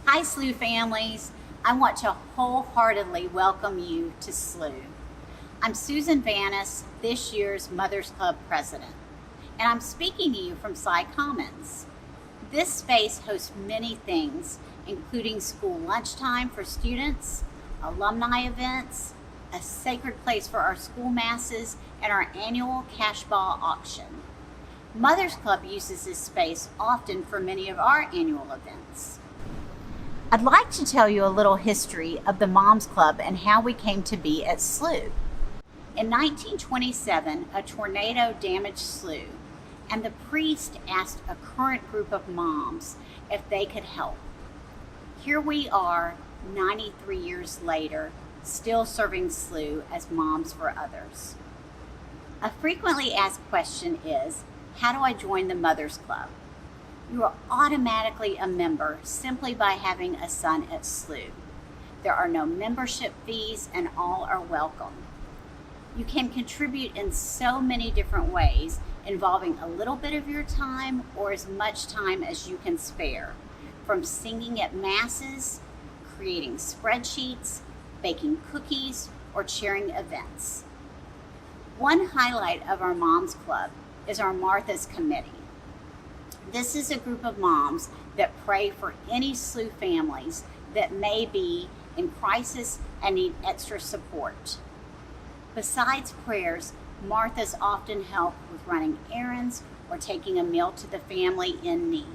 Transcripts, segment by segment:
Hi SLU families, I want to wholeheartedly welcome you to SLU. I'm Susan Vanous, this year's Mothers Club president, and I'm speaking to you from Sci Commons. This space hosts many things, including school lunchtime for students, alumni events, a sacred place for our school masses, and our annual cash ball auction. Mothers Club uses this space often for many of our annual events. I'd like to tell you a little history of the Moms Club and how we came to be at SLU. In 1927, a tornado damaged SLU, and the priest asked a current group of moms if they could help. Here we are, 93 years later, still serving SLU as moms for others. A frequently asked question is, how do I join the Mothers Club? You are automatically a member simply by having a son at SLU. There are no membership fees and all are welcome. You can contribute in so many different ways, involving a little bit of your time or as much time as you can spare, from singing at masses, creating spreadsheets, baking cookies, or chairing events. One highlight of our Moms Club is our Martha's Committee. This is a group of moms that pray for any SLU families that may be in crisis and need extra support. Besides prayers, Marthas often help with running errands or taking a meal to the family in need.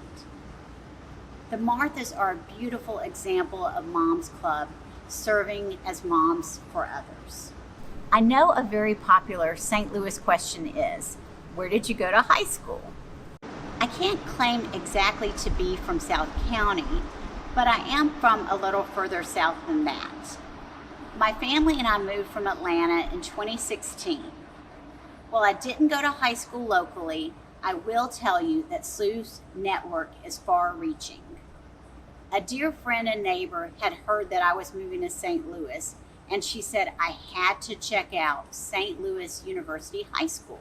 The Marthas are a beautiful example of Moms Club serving as moms for others. I know a very popular St. Louis question is, where did you go to high school? I can't claim exactly to be from South County, but I am from a little further south than that. My family and I moved from Atlanta in 2016. While I didn't go to high school locally, I will tell you that SLU's network is far-reaching. A dear friend and neighbor had heard that I was moving to St. Louis, and she said I had to check out St. Louis University High School.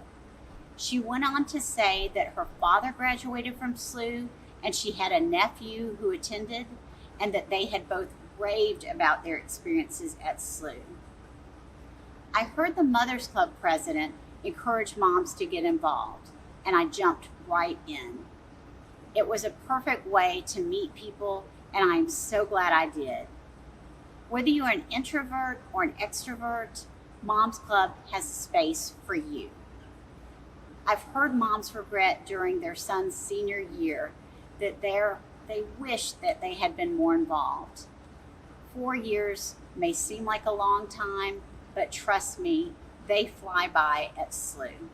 She went on to say that her father graduated from SLU and she had a nephew who attended, and that they had both raved about their experiences at SLU. I heard the Mothers Club president encourage moms to get involved, and I jumped right in. It was a perfect way to meet people, and I am so glad I did. Whether you are an introvert or an extrovert, Moms Club has a space for you. I've heard moms regret during their son's senior year that they wish that they had been more involved. 4 years may seem like a long time, but trust me, they fly by at SLU.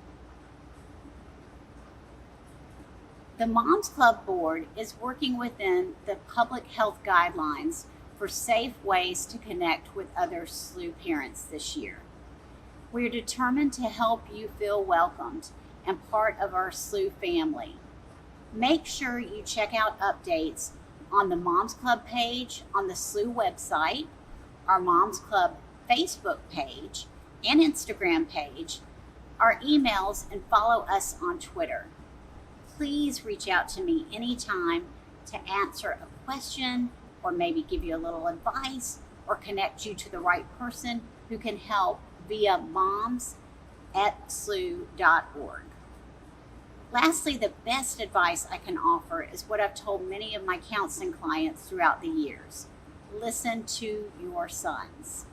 The Moms Club Board is working within the public health guidelines for safe ways to connect with other SLU parents this year. We are determined to help you feel welcomed and part of our SLU family. Make sure you check out updates on the Moms Club page on the SLU website, our Moms Club Facebook page and Instagram page, our emails, and follow us on Twitter. Please reach out to me anytime to answer a question or maybe give you a little advice or connect you to the right person who can help via moms@slu.org. Lastly, the best advice I can offer is what I've told many of my counseling clients throughout the years. Listen to your sons.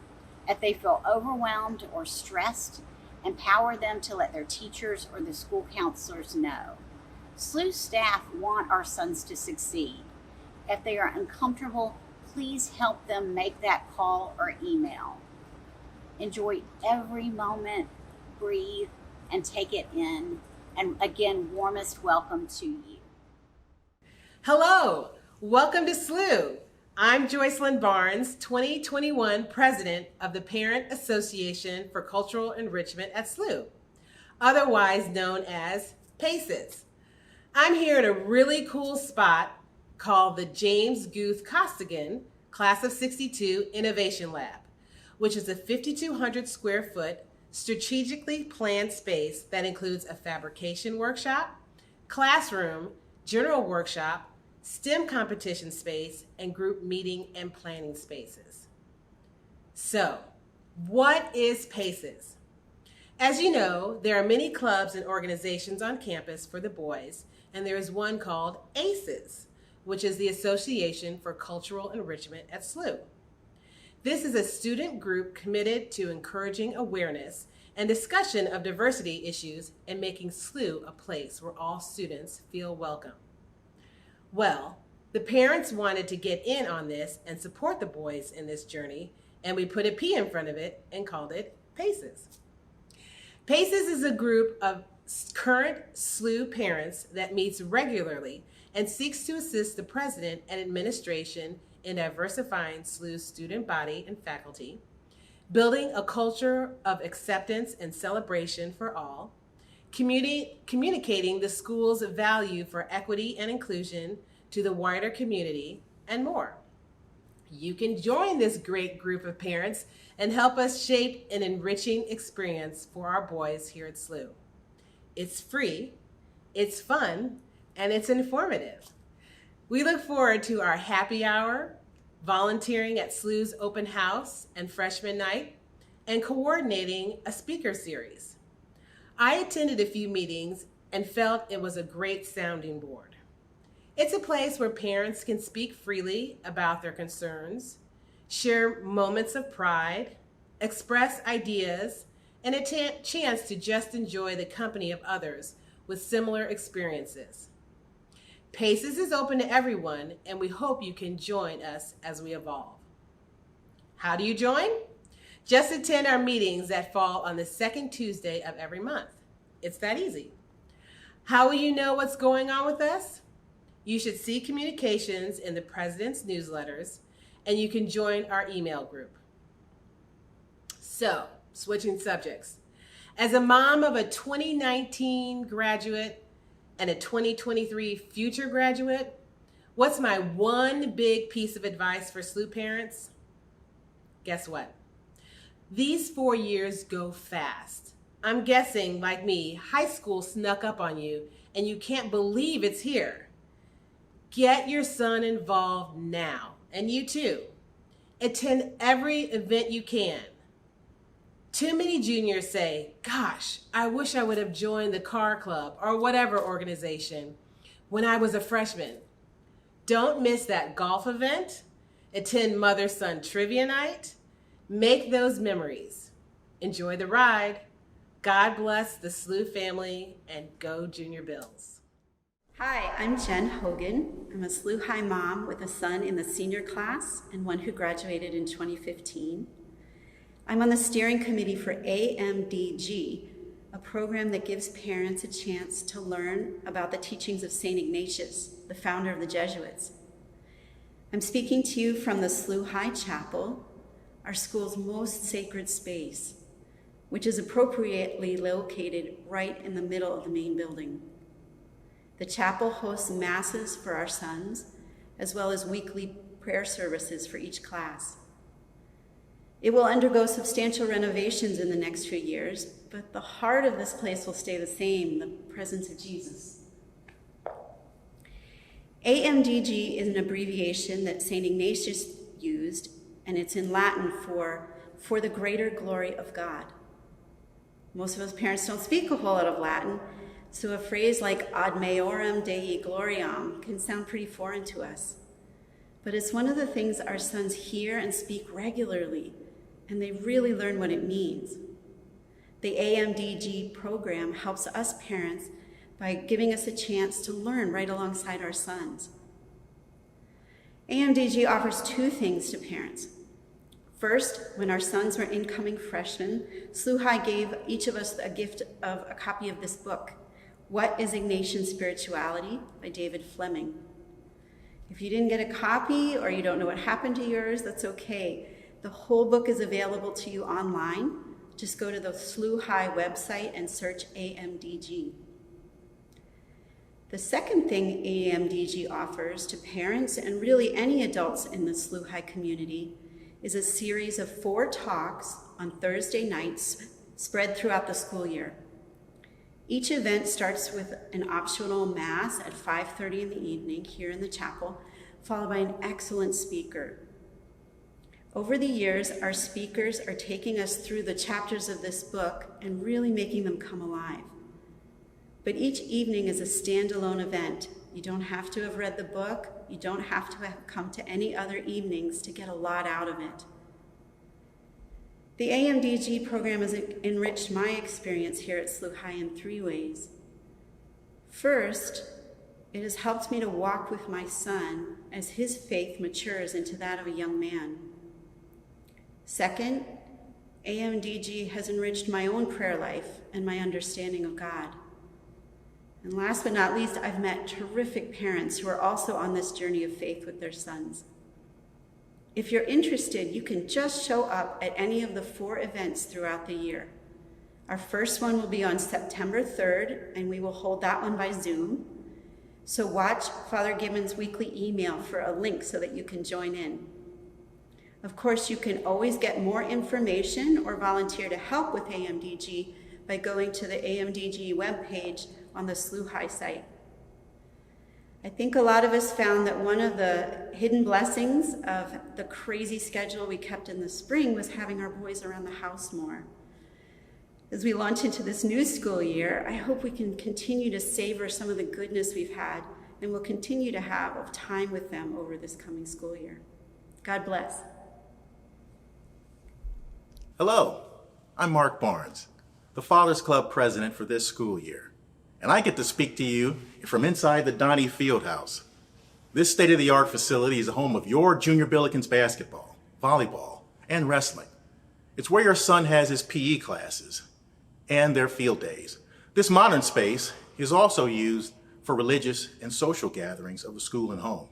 If they feel overwhelmed or stressed, empower them to let their teachers or the school counselors know. SLU staff want our sons to succeed. If they are uncomfortable, please help them make that call or email. Enjoy every moment, breathe, and take it in. And again, warmest welcome to you. Hello, welcome to SLU. I'm Joycelyn Barnes, 2021 President of the Parent Association for Cultural Enrichment at SLU, otherwise known as PACES. I'm here at a really cool spot called the James Guth Costigan Class of 62 Innovation Lab, which is a 5,200 square foot strategically planned space that includes a fabrication workshop, classroom, general workshop, STEM competition space, and group meeting and planning spaces. So, what is PACES? As you know, there are many clubs and organizations on campus for the boys, and there is one called ACES, which is the Association for Cultural Enrichment at SLUH. This is a student group committed to encouraging awareness and discussion of diversity issues and making SLUH a place where all students feel welcome. Well, the parents wanted to get in on this and support the boys in this journey, and we put a P in front of it and called it PACES. PACES is a group of current SLUH parents that meets regularly and seeks to assist the president and administration in diversifying SLUH's student body and faculty, building a culture of acceptance and celebration for all, communicating the school's value for equity and inclusion to the wider community, and more. You can join this great group of parents and help us shape an enriching experience for our boys here at SLUH. It's free, it's fun, and it's informative. We look forward to our happy hour, volunteering at SLUH's open house and freshman night, and coordinating a speaker series. I attended a few meetings and felt it was a great sounding board. It's a place where parents can speak freely about their concerns, share moments of pride, express ideas, and a chance to just enjoy the company of others with similar experiences. PACES is open to everyone, and we hope you can join us as we evolve. How do you join? Just attend our meetings that fall on the second Tuesday of every month. It's that easy. How will you know what's going on with us? You should see communications in the president's newsletters, and you can join our email group. So, switching subjects. As a mom of a 2019 graduate and a 2023 future graduate, what's my one big piece of advice for SLUH parents? Guess what? These 4 years go fast. I'm guessing, like me, high school snuck up on you and you can't believe it's here. Get your son involved now, and you too. Attend every event you can. Too many juniors say, gosh, I wish I would have joined the car club or whatever organization when I was a freshman. Don't miss that golf event. Attend mother-son trivia night. Make those memories. Enjoy the ride. God bless the SLUH family, and go Junior Bills. Hi, I'm Jen Hogan. I'm a SLUH High mom with a son in the senior class and one who graduated in 2015. I'm on the steering committee for AMDG, a program that gives parents a chance to learn about the teachings of St. Ignatius, the founder of the Jesuits. I'm speaking to you from the SLUH High Chapel, our school's most sacred space, which is appropriately located right in the middle of the main building. The chapel hosts masses for our sons, as well as weekly prayer services for each class. It will undergo substantial renovations in the next few years, but the heart of this place will stay the same, the presence of Jesus. AMDG is an abbreviation that St. Ignatius used, and it's in Latin for the greater glory of God. Most of us parents don't speak a whole lot of Latin, so a phrase like ad maiorem Dei gloriam can sound pretty foreign to us. But it's one of the things our sons hear and speak regularly, and they really learn what it means. The AMDG program helps us parents by giving us a chance to learn right alongside our sons. AMDG offers two things to parents. First, when our sons were incoming freshmen, SLUH High gave each of us a gift of a copy of this book, What is Ignatian Spirituality by David Fleming. If you didn't get a copy or you don't know what happened to yours, that's okay. The whole book is available to you online. Just go to the SLUH High website and search AMDG. The second thing AMDG offers to parents and really any adults in the SLUH High community is a series of 4 talks on Thursday nights spread throughout the school year. Each event starts with an optional mass at 5:30 in the evening here in the chapel, followed by an excellent speaker. Over the years, our speakers are taking us through the chapters of this book and really making them come alive. But each evening is a standalone event. You don't have to have read the book. You don't have to have come to any other evenings to get a lot out of it. The AMDG program has enriched my experience here at SLUH in 3 ways. First, it has helped me to walk with my son as his faith matures into that of a young man. Second, AMDG has enriched my own prayer life and my understanding of God. And last but not least, I've met terrific parents who are also on this journey of faith with their sons. If you're interested, you can just show up at any of the 4 events throughout the year. Our first one will be on September 3rd, and we will hold that one by Zoom. So watch Father Gibbons' weekly email for a link so that you can join in. Of course, you can always get more information or volunteer to help with AMDG by going to the AMDG webpage on the SLUH site. I think a lot of us found that one of the hidden blessings of the crazy schedule we kept in the spring was having our boys around the house more. As we launch into this new school year, I hope we can continue to savor some of the goodness we've had and will continue to have of time with them over this coming school year. God bless. Hello, I'm Mark Barnes, the Fathers Club president for this school year, and I get to speak to you from inside the Donnie Fieldhouse. This state-of-the-art facility is the home of your Junior Billikens basketball, volleyball, and wrestling. It's where your son has his PE classes and their field days. This modern space is also used for religious and social gatherings of the school and home.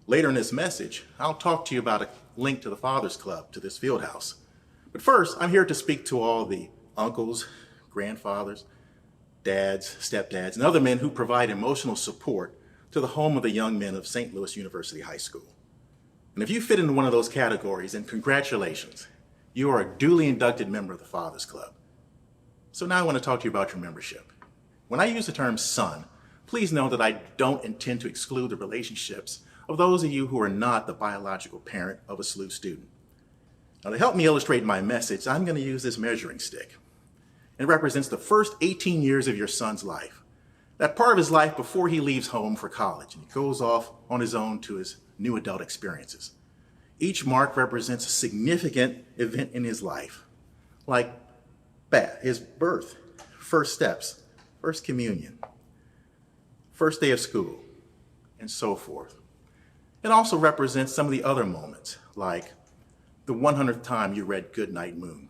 Later in this message, I'll talk to you about a link to the Fathers Club to this field house. But first, I'm here to speak to all the uncles, grandfathers, dads, stepdads, and other men who provide emotional support to the home of the young men of St. Louis University High School. And if you fit into one of those categories, then congratulations. You are a duly inducted member of the Fathers Club. So now I want to talk to you about your membership. When I use the term son, please know that I don't intend to exclude the relationships of those of you who are not the biological parent of a SLUH student. Now, to help me illustrate my message, I'm going to use this measuring stick. It represents the first 18 years of your son's life, that part of his life before he leaves home for college and he goes off on his own to his new adult experiences. Each mark represents a significant event in his life, like his birth, first steps, first communion, first day of school, and so forth. It also represents some of the other moments, like the 100th time you read Goodnight Moon,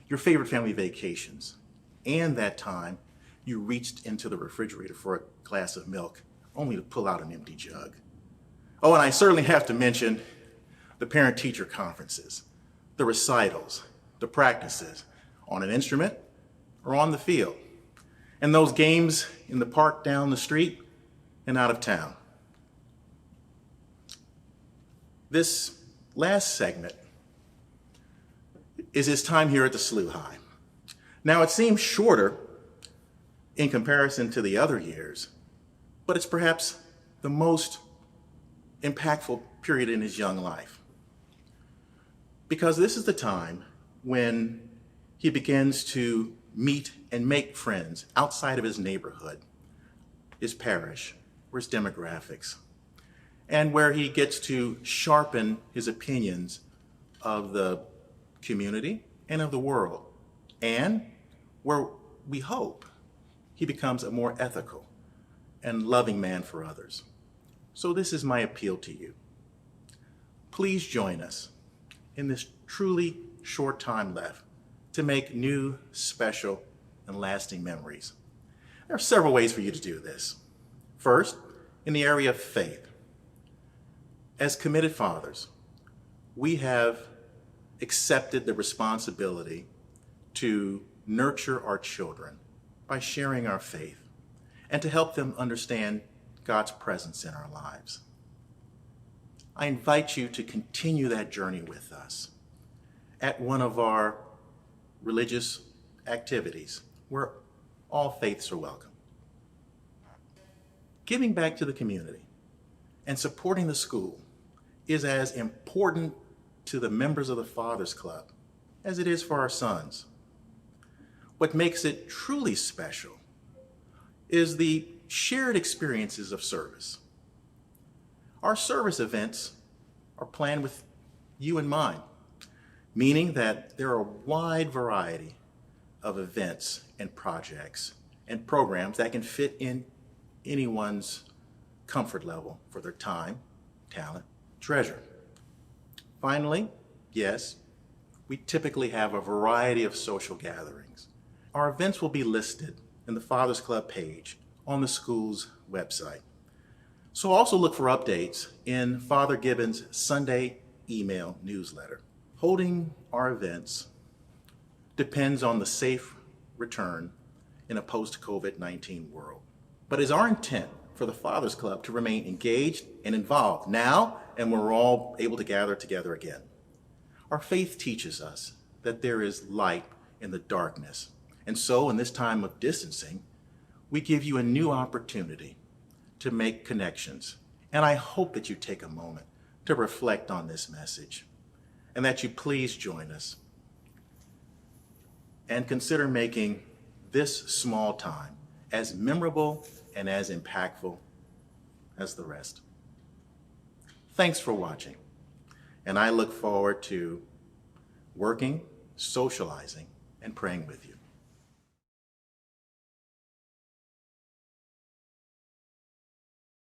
your favorite family vacations, and that time you reached into the refrigerator for a glass of milk only to pull out an empty jug. Oh, and I certainly have to mention the parent-teacher conferences, the recitals, the practices on an instrument or on the field, and those games in the park down the street and out of town. This last segment is his time here at the SLUH. Now, it seems shorter in comparison to the other years, but it's perhaps the most impactful period in his young life. Because this is the time when he begins to meet and make friends outside of his neighborhood, his parish, or his demographics, and where he gets to sharpen his opinions of the community and of the world, and where we hope he becomes a more ethical and loving man for others. So this is my appeal to you. Please join us in this truly short time left to make new, special, and lasting memories. There are several ways for you to do this. First, in the area of faith. As committed fathers, we have accepted the responsibility to nurture our children by sharing our faith and to help them understand God's presence in our lives. I invite you to continue that journey with us at one of our religious activities where All faiths are welcome. Giving back to the community and supporting the school is as important to the members of the Fathers Club as it is for our sons. What makes it truly special is the shared experiences of service. Our service events are planned with you in mind, meaning that there are a wide variety of events and projects and programs that can fit in anyone's comfort level for their time, talent, treasure. Finally, yes, we typically have a variety of social gatherings. Our events will be listed in the Fathers Club page on the school's website. So also look for updates in Father Gibbons' Sunday email newsletter. Holding our events depends on the safe return in a post-COVID-19 world. But it's our intent for the Fathers Club to remain engaged and involved now, and we're all able to gather together again. Our faith teaches us that there is light in the darkness. And so in this time of distancing, we give you a new opportunity to make connections. And I hope that you take a moment to reflect on this message and that you please join us and consider making this small time as memorable and as impactful as the rest. Thanks for watching, and I look forward to working, socializing, and praying with you.